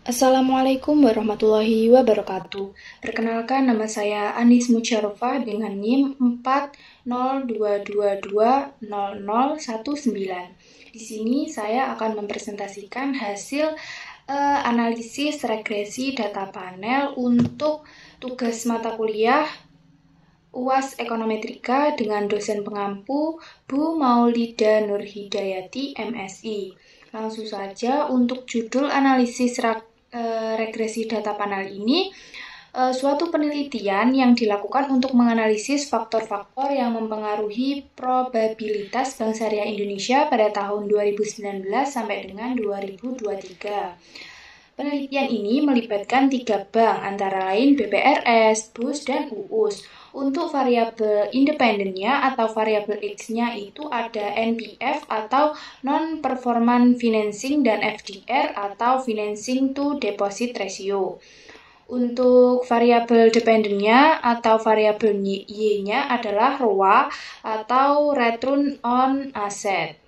Assalamualaikum warahmatullahi wabarakatuh. Perkenalkan, nama saya Anis Musyarofah dengan NIM 402220019. Di sini saya akan mempresentasikan hasil analisis regresi data panel untuk tugas mata kuliah UAS Ekonometrika dengan dosen pengampu Bu Maulida Nurhidayati, MSI. Langsung saja untuk judul analisis regresi data panel ini, suatu penelitian yang dilakukan untuk menganalisis faktor-faktor yang mempengaruhi probabilitas Bank Syariah Indonesia pada tahun 2019 sampai dengan 2023. Penelitian ini melibatkan 3 bank, antara lain BPRS, BUS, dan UUS. Untuk variabel independennya atau variabel X-nya itu ada NPF atau Non-Performance Financing dan FDR atau Financing to Deposit Ratio. Untuk variabel dependennya atau variabel Y-nya adalah ROA atau Return on Asset.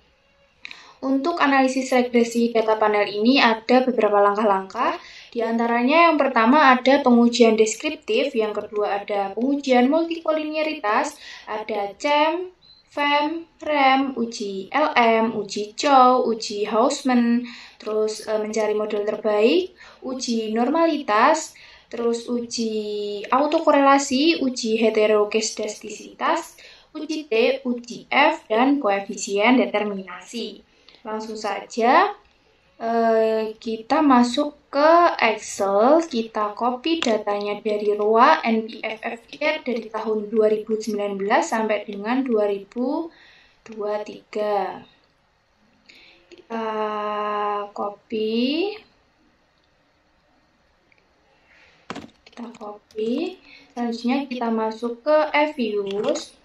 Untuk analisis regresi data panel ini ada beberapa langkah-langkah. Di antaranya yang pertama ada pengujian deskriptif, yang kedua ada pengujian multikolinearitas, ada CEM, FEM, REM, uji LM, uji Chow, uji Hausman, terus mencari model terbaik, uji normalitas, terus uji autokorelasi, uji heteroskedastisitas, uji T, uji F, dan koefisien determinasi. Langsung saja kita masuk ke Excel, kita copy datanya dari ROA, NPF, FDR dari tahun 2019 sampai dengan 2023. Kita copy. Selanjutnya kita masuk ke Fuse.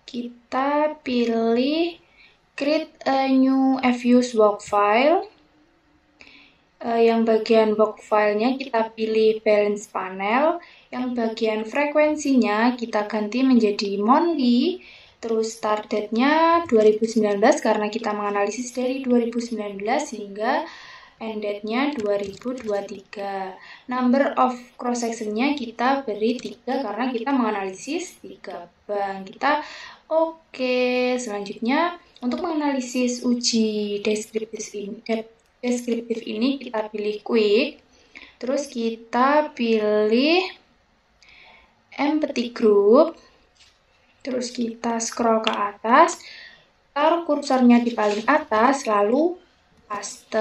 Kita pilih create a new Fuse work file. Yang bagian work filenya kita pilih balance panel. Yang bagian frekuensinya kita ganti menjadi monthly. Terus start date-nya 2019 karena kita menganalisis dari 2019 hingga end date-nya 2023. Number of cross section-nya kita beri 3 karena kita menganalisis 3 bank. Oke, selanjutnya untuk menganalisis uji deskriptif ini kita pilih quick. Terus kita pilih empty group. Terus kita scroll ke atas, taruh kursornya di paling atas, lalu paste.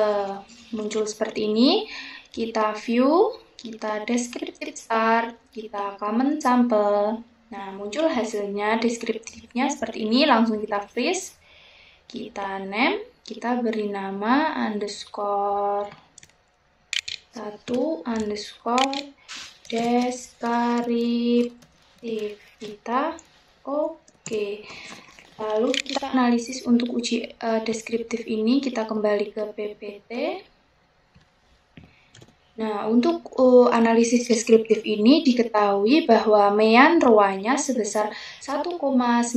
Muncul seperti ini. Kita view, kita descriptive start, kita comment sample. Nah, muncul hasilnya deskriptifnya seperti ini. Langsung kita freeze. Kita name, kita beri nama underscore 1 underscore deskriptif kita. Oke, lalu kita analisis untuk uji deskriptif ini, kita kembali ke PPT. Nah, untuk analisis deskriptif ini diketahui bahwa mean ROA-nya sebesar 1,96%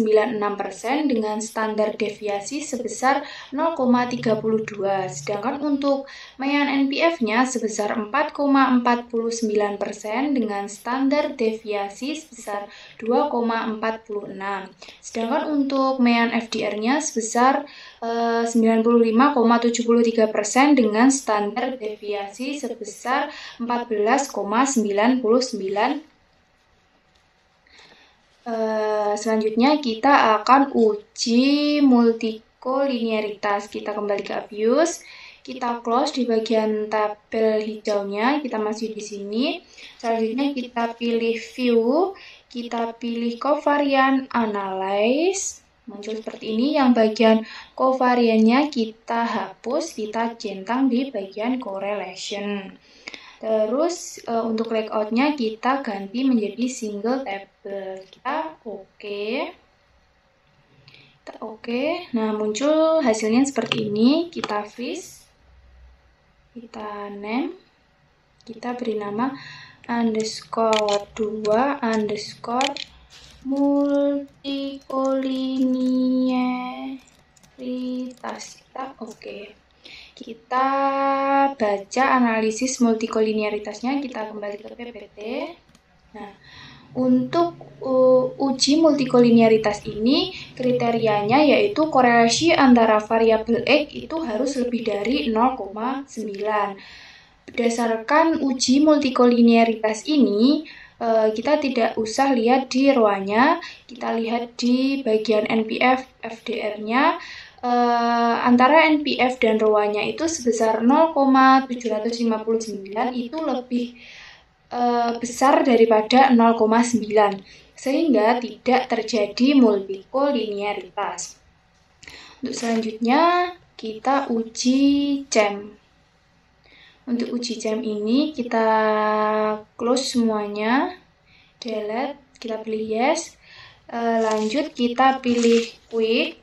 dengan standar deviasi sebesar 0,32. Sedangkan untuk mean NPF-nya sebesar 4,49% dengan standar deviasi sebesar 2,46. Sedangkan untuk mean FDR-nya sebesar 95,73% dengan standar deviasi sebesar 14,99. Selanjutnya kita akan uji multikolinearitas. Kita kembali ke Fuse. Kita close di bagian tabel hijaunya, kita masih di sini. Selanjutnya kita pilih view, kita pilih covariance analyze. Muncul seperti ini, yang bagian covariannya kita hapus, kita centang di bagian correlation. Terus untuk layoutnya kita ganti menjadi single table. Kita oke. Nah, muncul hasilnya seperti ini. Kita freeze, kita name, Kita beri nama underscore 2 underscore multikolinearitas. Oke. Kita baca analisis multikolinearitasnya, kita kembali ke PPT. Nah, untuk uji multikolinearitas ini kriterianya yaitu korelasi antara variabel X itu harus lebih dari 0,9. Berdasarkan uji multikolinearitas ini, kita tidak usah lihat di row-nya, kita lihat di bagian NPF FDR-nya. Antara NPF dan row-nya itu sebesar 0,759 itu lebih besar daripada 0,9 sehingga tidak terjadi multikolinearitas. Untuk selanjutnya kita uji CEM. Untuk uji CEM ini kita close semuanya, delete, kita pilih yes, lanjut kita pilih quick.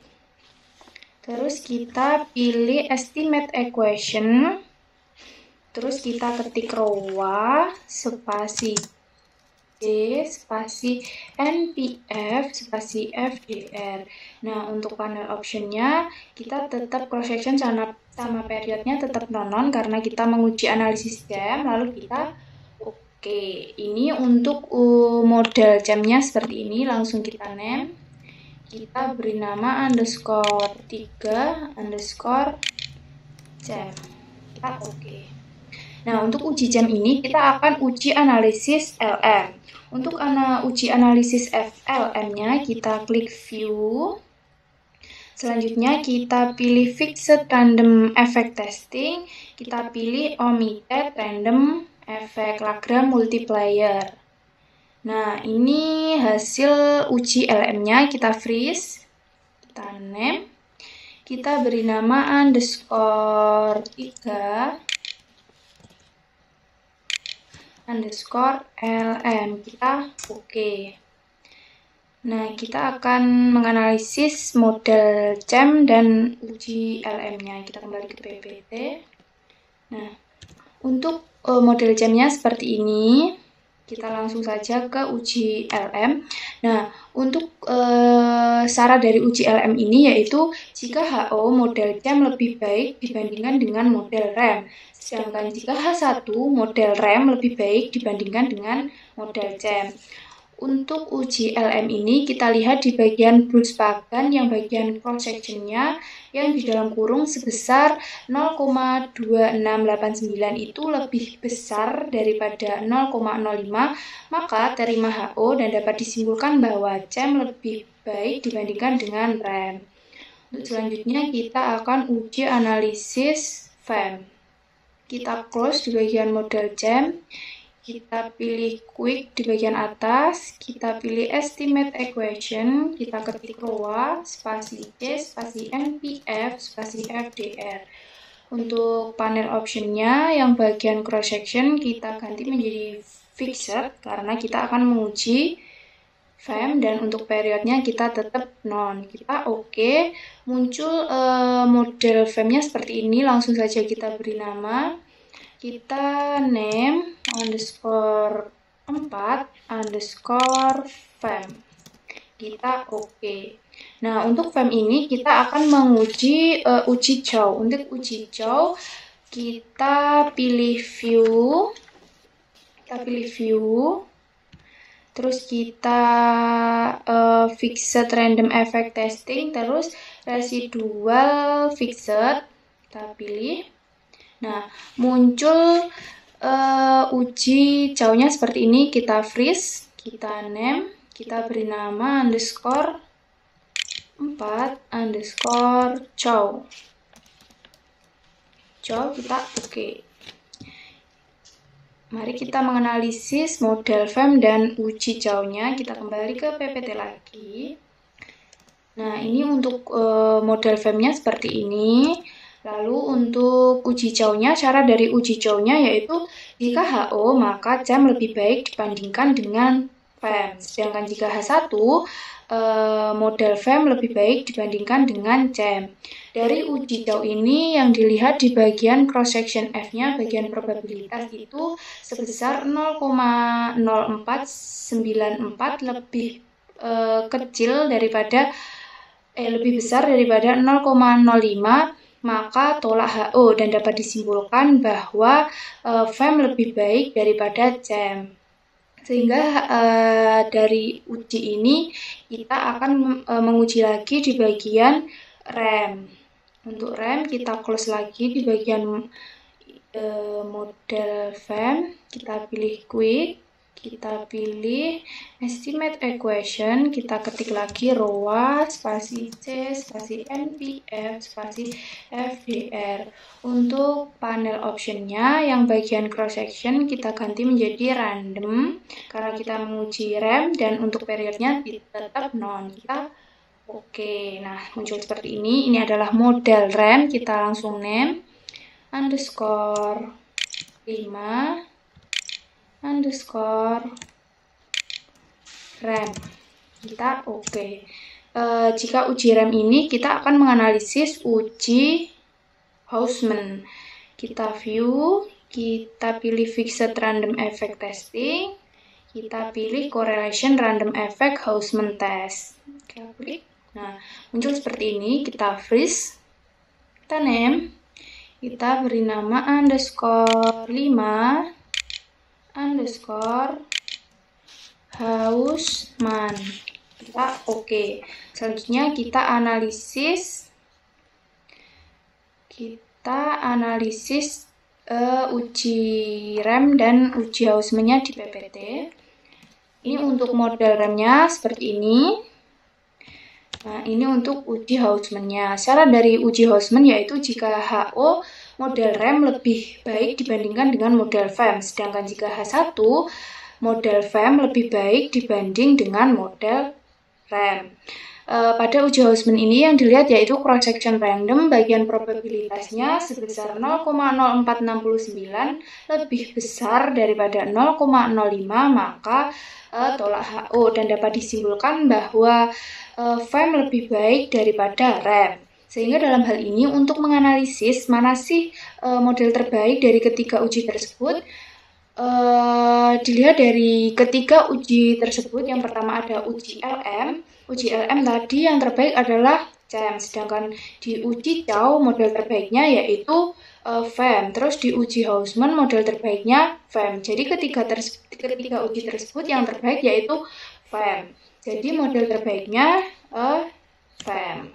Terus kita pilih estimate equation, terus kita ketik row spasi D spasi NPF spasi FDR. Nah, untuk panel optionnya kita tetap cross section sama periodnya tetap non karena kita menguji analisis CEM. Lalu kita oke. Ini untuk model CEM-nya seperti ini, langsung kita name. Kita beri nama underscore 3 underscore CEM. Kita oke. Nah, untuk uji CEM ini kita akan uji analisis LM. Untuk uji analisis FLM-nya kita klik view. Selanjutnya kita pilih fixed random effect testing. Kita pilih omitted random effect Lagrange multiplier. Nah, ini hasil uji LM-nya, kita freeze, kita name, kita beri nama underscore 3 underscore LM, kita oke. Nah, kita akan menganalisis model CEM dan uji LM-nya. Kita kembali ke PPT. Nah, untuk model CEM-nya seperti ini. Kita langsung saja ke uji LM. Nah, untuk syarat dari uji LM ini yaitu jika HO model CEM lebih baik dibandingkan dengan model REM. Sedangkan jika H1 model REM lebih baik dibandingkan dengan model CEM. Untuk uji LM ini kita lihat di bagian Bruspagan yang bagian cross sectionnya yang di dalam kurung sebesar 0,2689 itu lebih besar daripada 0,05, maka terima HO dan dapat disimpulkan bahwa CEM lebih baik dibandingkan dengan REM. Untuk selanjutnya kita akan uji analisis FEM. Kita close di bagian model CEM. Kita pilih quick di bagian atas, kita pilih estimate equation, kita ketik row, spasi D, spasi NPF, spasi FDR. Untuk panel optionnya yang bagian cross section kita ganti menjadi fixed karena kita akan menguji FEM dan untuk periodnya kita tetap non. Kita oke. Muncul model FEM-nya seperti ini, langsung saja kita beri nama. Kita name underscore 4 underscore FEM. Kita oke. Nah, untuk FEM ini kita akan menguji uji Chow. Untuk uji Chow kita pilih view. Terus kita fixed random effect testing, terus residual fixed kita pilih. Nah, muncul uji Chow-nya seperti ini, kita freeze, kita name, kita beri nama underscore 4 underscore Chow. Kita oke. Mari kita menganalisis model FEM dan uji Chow-nya. Kita kembali ke PPT lagi. Nah, ini untuk model FEM-nya seperti ini. Lalu untuk uji Chow-nya, syarat dari uji Chow-nya yaitu jika HO maka CEM lebih baik dibandingkan dengan FEM. Sedangkan jika H1, model FEM lebih baik dibandingkan dengan CEM. Dari uji jauh ini yang dilihat di bagian cross section F-nya, bagian probabilitas itu sebesar 0,0494 lebih kecil daripada lebih besar daripada 0,05, maka tolak HO dan dapat disimpulkan bahwa FEM lebih baik daripada CEM. Sehingga dari uji ini kita akan menguji lagi di bagian rem. Untuk rem kita close lagi di bagian model FEM, kita pilih quick, kita pilih estimate equation, kita ketik lagi ROA, spasi C, spasi NPF, spasi FDR. Untuk panel optionnya, yang bagian cross section kita ganti menjadi random, karena kita menguji rem, dan untuk periodnya tetap non. Kita oke. Nah, muncul seperti ini. Ini adalah model rem, kita langsung name underscore 5 underscore rem. Kita oke. Jika uji rem ini kita akan menganalisis uji Hausman. Kita view, kita pilih fixed random effect testing, kita pilih correlation random effect Hausman test. Kita klik. Nah, muncul seperti ini. Kita freeze, kita name, kita beri nama underscore 5 underscore Hausman. Kita oke. Selanjutnya kita analisis uji rem dan uji Hausman-nya di PPT. Ini untuk model remnya seperti ini. Nah, ini untuk uji Hausman-nya. Syarat dari uji Hausman yaitu jika HO model rem lebih baik dibandingkan dengan model FEM, sedangkan jika H1 model FEM lebih baik dibanding dengan model rem. Pada uji Hausman ini yang dilihat yaitu cross section random, bagian probabilitasnya sebesar 0,0469 lebih besar daripada 0,05, maka tolak HO dan dapat disimpulkan bahwa FEM lebih baik daripada rem. Sehingga dalam hal ini untuk menganalisis mana sih model terbaik dari ketiga uji tersebut, dilihat dari ketiga uji tersebut. Yang pertama ada uji LM. Uji LM tadi yang terbaik adalah CEM, sedangkan di uji jauh model terbaiknya yaitu FEM. Terus di uji Hausman model terbaiknya FEM. Jadi ketiga uji tersebut yang terbaik yaitu FEM. Jadi model terbaiknya FEM.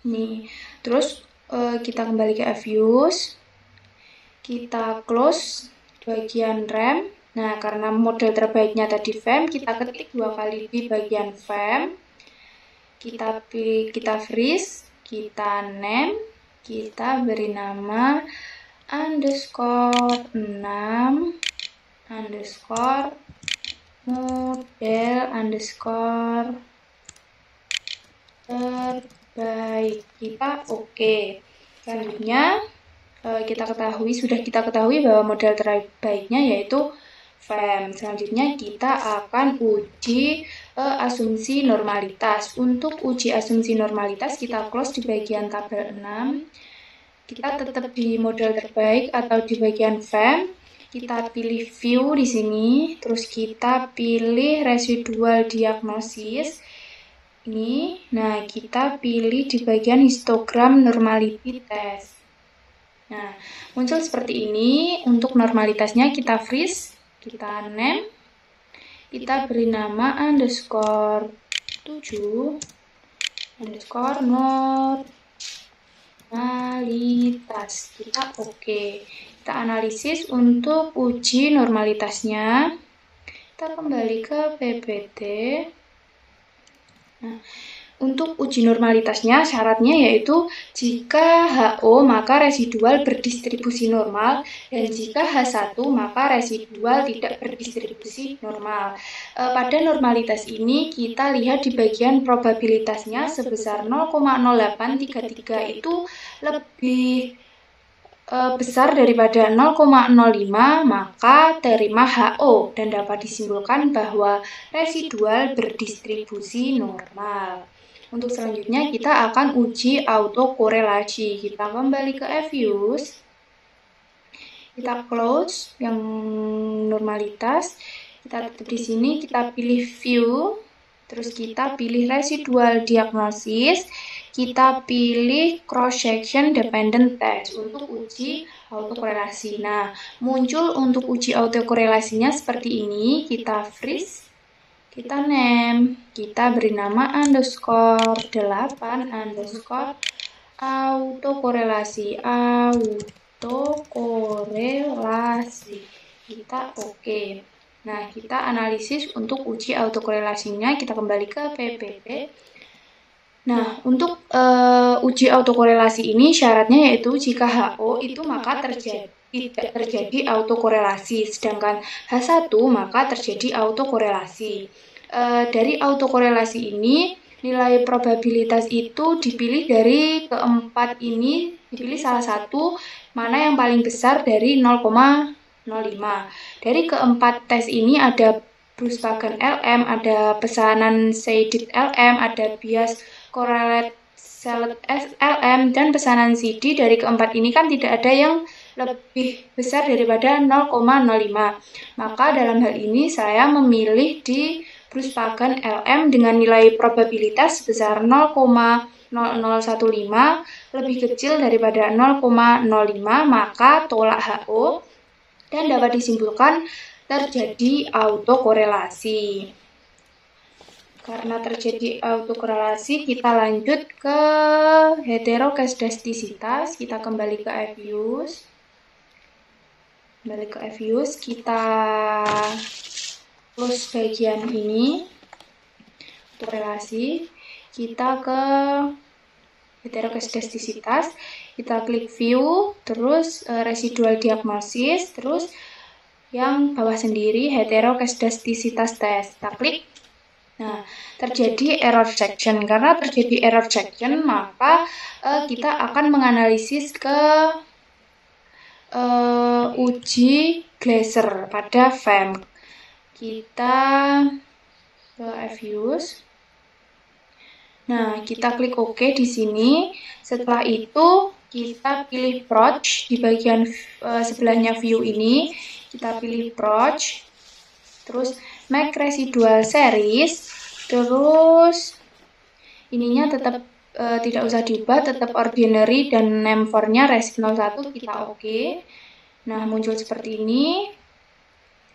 Nih, terus kita kembali ke Fuse, kita close bagian rem. Nah, karena model terbaiknya tadi FEM, kita ketik 2 kali di bagian FEM, kita freeze, kita name, kita beri nama underscore 6 underscore model underscore terbaik. Kita oke. Selanjutnya sudah kita ketahui bahwa model terbaiknya yaitu FEM. Selanjutnya kita akan uji asumsi normalitas. Untuk uji asumsi normalitas kita close di bagian tabel 6. Kita tetap di model terbaik atau di bagian FEM. Kita pilih view di sini, terus kita pilih residual diagnosis. Ini, nah kita pilih di bagian histogram normality test. Nah, muncul seperti ini. Untuk normalitasnya kita freeze, kita name, kita beri nama underscore 7 underscore normalitas. Kita oke. Kita analisis untuk uji normalitasnya. Kita kembali ke PPT. Nah, untuk uji normalitasnya syaratnya yaitu jika HO maka residual berdistribusi normal, dan jika H1 maka residual tidak berdistribusi normal. Pada normalitas ini kita lihat di bagian probabilitasnya sebesar 0,0833 itu lebih besar daripada 0,05, maka terima HO dan dapat disimpulkan bahwa residual berdistribusi normal. Untuk selanjutnya kita akan uji autokorelasi. Kita kembali ke F-use. Kita close yang normalitas. Kita tutup di sini, kita pilih view. Terus kita pilih residual diagnosis, kita pilih cross section dependent test untuk uji autokorelasi. Nah, muncul untuk uji autokorelasinya seperti ini. Kita freeze, kita name, kita beri nama underscore 8 underscore autokorelasi, kita oke. Nah, kita analisis untuk uji autokorelasinya, kita kembali ke PPT. Nah, untuk uji autokorelasi ini syaratnya yaitu jika HO itu maka tidak terjadi autokorelasi, sedangkan H1 maka terjadi autokorelasi. Dari autokorelasi ini, nilai probabilitas itu dipilih dari keempat ini, dipilih salah satu mana yang paling besar dari 0,05. Dari keempat tes ini ada Bruce-Pagan LM, ada pesanan Seidit LM, ada bias correlate select LM, dan pesanan CD. Dari keempat ini kan tidak ada yang lebih besar daripada 0,05. Maka dalam hal ini saya memilih di Bruce-Pagan LM dengan nilai probabilitas sebesar 0,0015 lebih kecil daripada 0,05, maka tolak HO dan dapat disimpulkan terjadi autokorelasi. Karena terjadi autokorelasi, kita lanjut ke heterokesdastisitas. Kita kembali ke F-use. Kita close bagian ini untuk relasi. Kita ke heterokesdastisitas, kita klik view, terus residual diagnosis, terus yang bawah sendiri heterokesdastisitas test, kita klik. Nah, terjadi error section. Karena terjadi error section, maka kita akan menganalisis ke uji Glaser pada FEM. Kita ke F-use. Nah, kita klik OK di sini. Setelah itu, kita pilih approach di bagian sebelahnya view ini. Kita pilih approach. Terus make residual series. Terus ininya tetap tidak usah diubah, tetap ordinary dan name for-nya resi 01, kita OK. Nah, muncul seperti ini.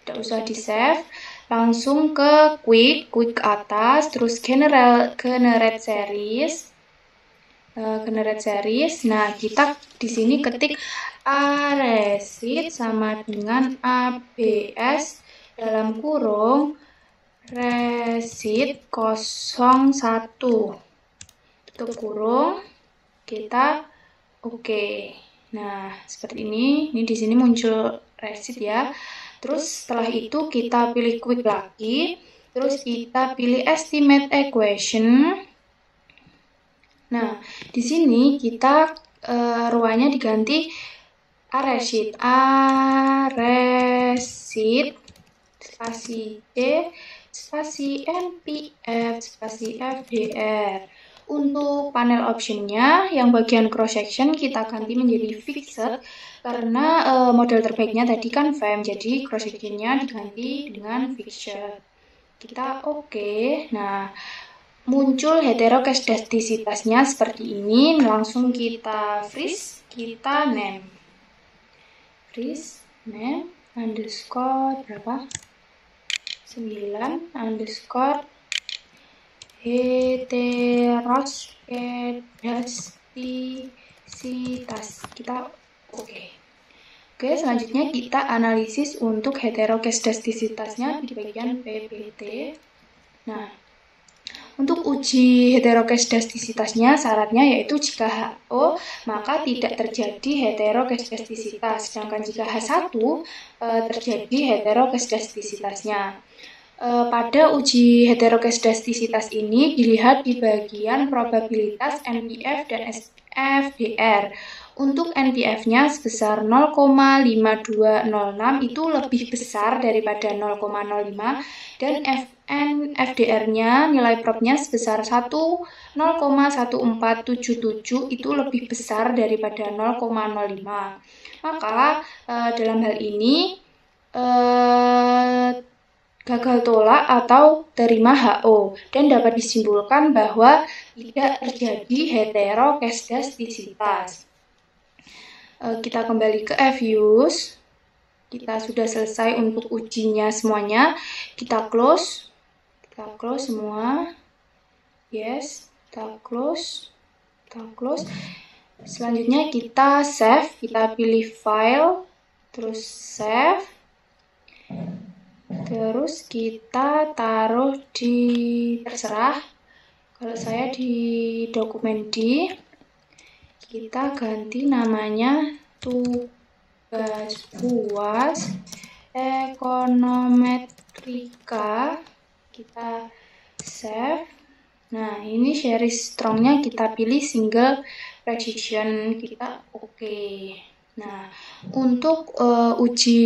Tidak usah di-save. Langsung ke quick atas, terus generate series. Nah, kita di sini ketik aresid sama dengan ABS dalam kurung resid 01. Tutup kurung, kita oke. Nah, seperti ini. Ini di sini muncul resid ya. Terus setelah itu kita pilih quick lagi, terus kita pilih estimate equation. Nah, di sini kita ruangnya diganti aresid, spasi D, spasi NPF, spasi FDR. Untuk panel optionnya, yang bagian cross section kita ganti menjadi fixed karena model terbaiknya tadi kan FEM, jadi cross sectionnya diganti dengan fixed. Kita oke. Nah, muncul heterokesdastisitasnya seperti ini. Langsung kita freeze, kita name. Freeze, name, underscore berapa? 9 underscore heterokesdastisitas. Kita oke. Oke, selanjutnya kita analisis untuk heterokesdastisitasnya di bagian PPT. Nah, untuk uji heterokesdastisitasnya syaratnya yaitu jika HO maka tidak terjadi heterokesdastisitas, sedangkan jika H1 terjadi heterokesdastisitasnya. Pada uji heterokesdastisitas ini dilihat di bagian probabilitas NPF dan FDR. Untuk NPF-nya sebesar 0,5206 itu lebih besar daripada 0,05 dan FDR-nya nilai probnya sebesar 0,1477 itu lebih besar daripada 0,05. Maka dalam hal ini gagal tolak atau terima HO dan dapat disimpulkan bahwa tidak terjadi heterokesdastisitas. Kita kembali ke FUs. Kita sudah selesai untuk ujinya semuanya. Kita close semua. Yes, kita close. Selanjutnya kita save, kita pilih file, terus save. Terus kita taruh di, terserah, kalau saya di dokumen D, kita ganti namanya tugas UAS ekonometrika. Kita save. Nah, ini series strongnya kita pilih single precision, kita oke. Nah, untuk uji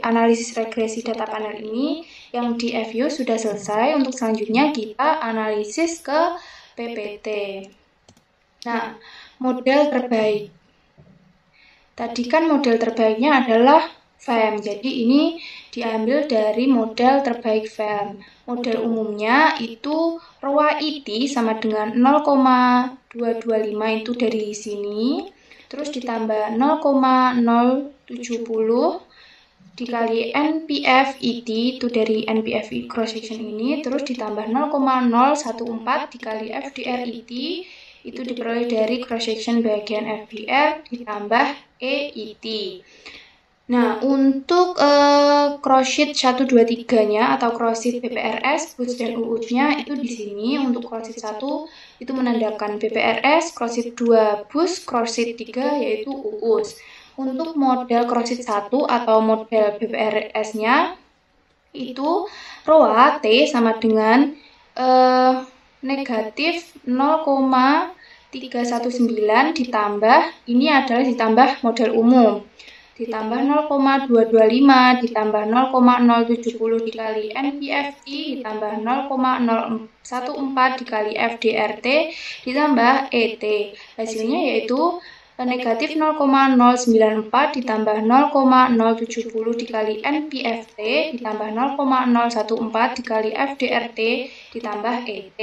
analisis regresi data panel ini yang di FU sudah selesai. Untuk selanjutnya kita analisis ke PPT. Nah, model terbaik. Tadi kan model terbaiknya adalah FEM, jadi ini diambil dari model terbaik FEM. Model umumnya itu ROA IT sama dengan 0,225 itu dari sini, terus ditambah 0,070 dikali NPF IT itu dari NPF cross section ini, terus ditambah 0,014 dikali FDR IT itu diperoleh dari cross section bagian FDR ditambah EIT. Nah, untuk cross sheet 1, 2, 3-nya atau cross sheet PPRS, BUS dan UUS-nya itu di sini. Untuk cross sheet 1 itu menandakan PPRS, cross sheet 2 BUS, cross sheet 3 yaitu UUS. Untuk model cross sheet 1 atau model PPRS-nya itu ROA T sama dengan negatif 0,319 ditambah, ini adalah ditambah model umum, ditambah 0,225 ditambah 0,070 dikali NPFT ditambah 0,014 dikali FDRT ditambah ET. Hasilnya yaitu negatif 0,094 ditambah 0,070 dikali NPFT ditambah 0,014 dikali FDRT ditambah ET.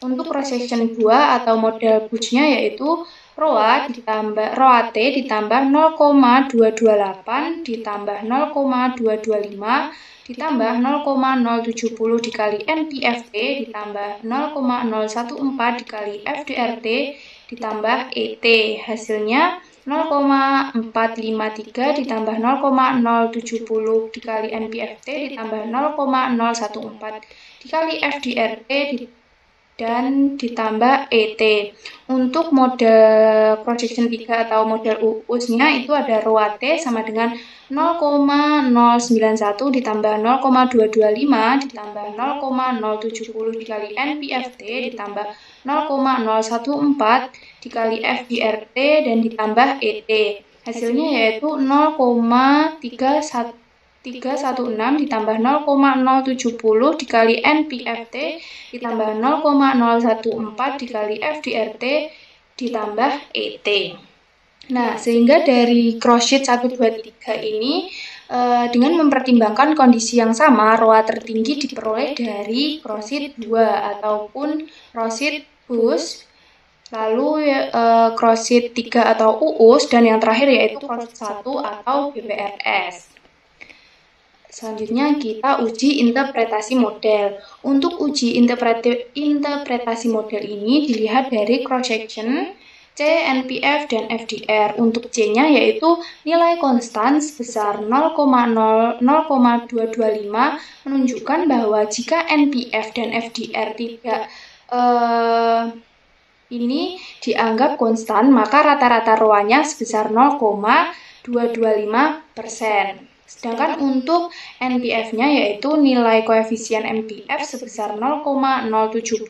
Untuk cross section 2 atau model BUS-nya yaitu ROA T ditambah 0,228 ditambah 0,225 ditambah 0,070 dikali NPFT ditambah 0,014 dikali FDRT ditambah ET. Hasilnya 0,453 ditambah 0,070 dikali NPFT ditambah 0,014 dikali FDRT dan ditambah ET. Untuk model projection 3 atau model UUS-nya itu ada ROA T sama dengan 0,091 ditambah 0,225 ditambah 0,070 dikali NPFT ditambah 0,014 dikali FDRT dan ditambah ET. Hasilnya yaitu 0,316 ditambah 0,070 dikali NPFT ditambah 0,014 dikali FDRT ditambah ET. Nah, sehingga dari cross sheet 1, 2, 3 ini dengan mempertimbangkan kondisi yang sama, ROA tertinggi diperoleh dari cross sheet 2 ataupun cross sheet BUS, lalu cross sheet 3 atau UUS, dan yang terakhir yaitu cross sheet 1 atau BPRS. Selanjutnya kita uji interpretasi model. Untuk uji interpretasi model ini dilihat dari cross section C, NPF, dan FDR. Untuk C-nya yaitu nilai konstan sebesar 0,225 menunjukkan bahwa jika NPF dan FDR tidak ini dianggap konstan, maka rata-rata ROA-nya sebesar 0,225%. Sedangkan untuk NPF-nya yaitu nilai koefisien NPF sebesar 0,070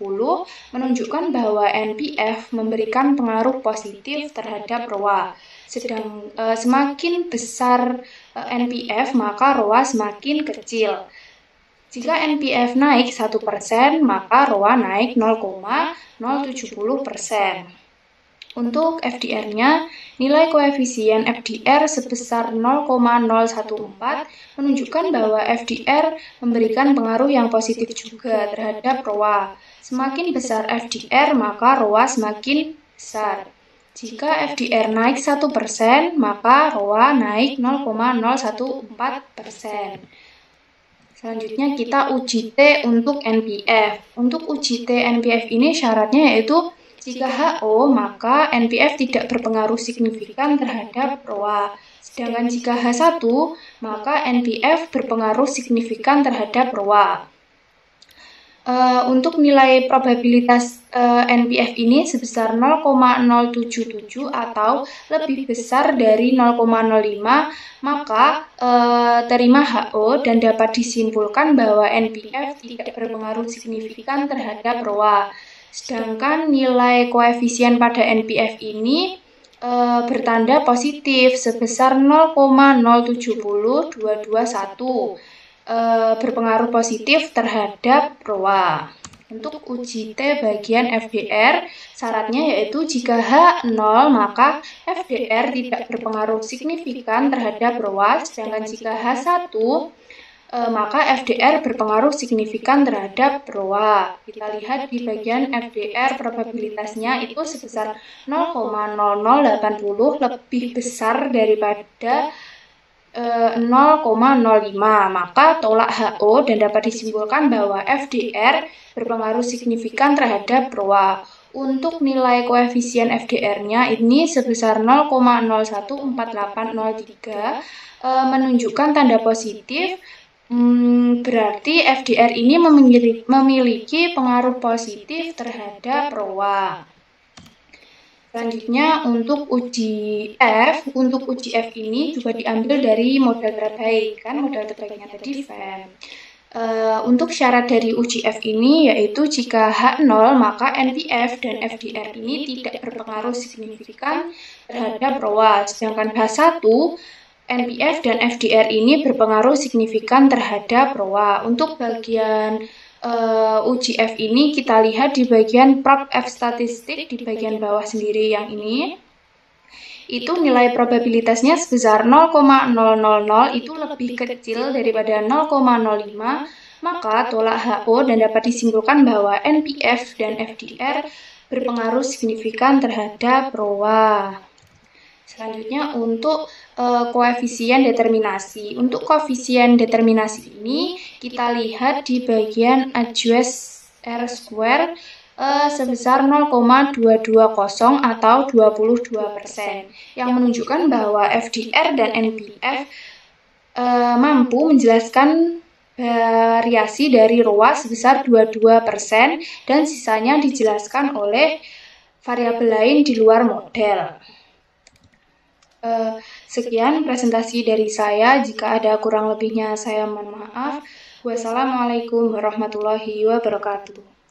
menunjukkan bahwa NPF memberikan pengaruh positif terhadap ROA. Semakin besar NPF maka ROA semakin kecil. Jika NPF naik 1%, maka ROA naik 0,070%. Untuk FDR-nya, nilai koefisien FDR sebesar 0,014 menunjukkan bahwa FDR memberikan pengaruh yang positif juga terhadap ROA. Semakin besar FDR, maka ROA semakin besar. Jika FDR naik 1%, maka ROA naik 0,014%. Selanjutnya kita uji T untuk NPF. Untuk uji T NPF ini syaratnya yaitu jika HO, maka NPF tidak berpengaruh signifikan terhadap ROA. Sedangkan jika H1, maka NPF berpengaruh signifikan terhadap ROA. Untuk nilai probabilitas NPF ini sebesar 0,077 atau lebih besar dari 0,05, maka terima HO dan dapat disimpulkan bahwa NPF tidak berpengaruh signifikan terhadap ROA. Sedangkan nilai koefisien pada NPF ini bertanda positif sebesar 0,070221, berpengaruh positif terhadap ROA. Untuk uji T bagian FDR, syaratnya yaitu jika H0 maka FDR tidak berpengaruh signifikan terhadap ROA, sedangkan jika H1 maka FDR berpengaruh signifikan terhadap ROA. Kita lihat di bagian FDR probabilitasnya itu sebesar 0,0080 lebih besar daripada 0,05, maka tolak HO dan dapat disimpulkan bahwa FDR berpengaruh signifikan terhadap ROA. Untuk nilai koefisien FDR-nya ini sebesar 0,014803 menunjukkan tanda positif. Berarti FDR ini memiliki pengaruh positif terhadap ROA. Selanjutnya untuk uji F ini juga diambil dari model terbaik, kan model terbaiknya tadi FEM. Untuk syarat dari uji F ini yaitu jika H0 maka NPF dan FDR ini tidak berpengaruh signifikan terhadap ROA, sedangkan H1 NPF dan FDR ini berpengaruh signifikan terhadap ROA. Untuk bagian uji F ini kita lihat di bagian prop F statistik di bagian bawah sendiri yang ini. Itu nilai probabilitasnya sebesar 0,000 itu lebih kecil daripada 0,05, maka tolak HO dan dapat disimpulkan bahwa NPF dan FDR berpengaruh signifikan terhadap ROA. Selanjutnya untuk koefisien determinasi. Untuk koefisien determinasi ini kita lihat di bagian AJUS R² sebesar 0,220 atau 22%, yang menunjukkan bahwa FDR dan NPF mampu menjelaskan variasi dari ROA sebesar 22% dan sisanya dijelaskan oleh variabel lain di luar model. Sekian presentasi dari saya. Jika ada kurang lebihnya saya mohon maaf. Wassalamualaikum warahmatullahi wabarakatuh.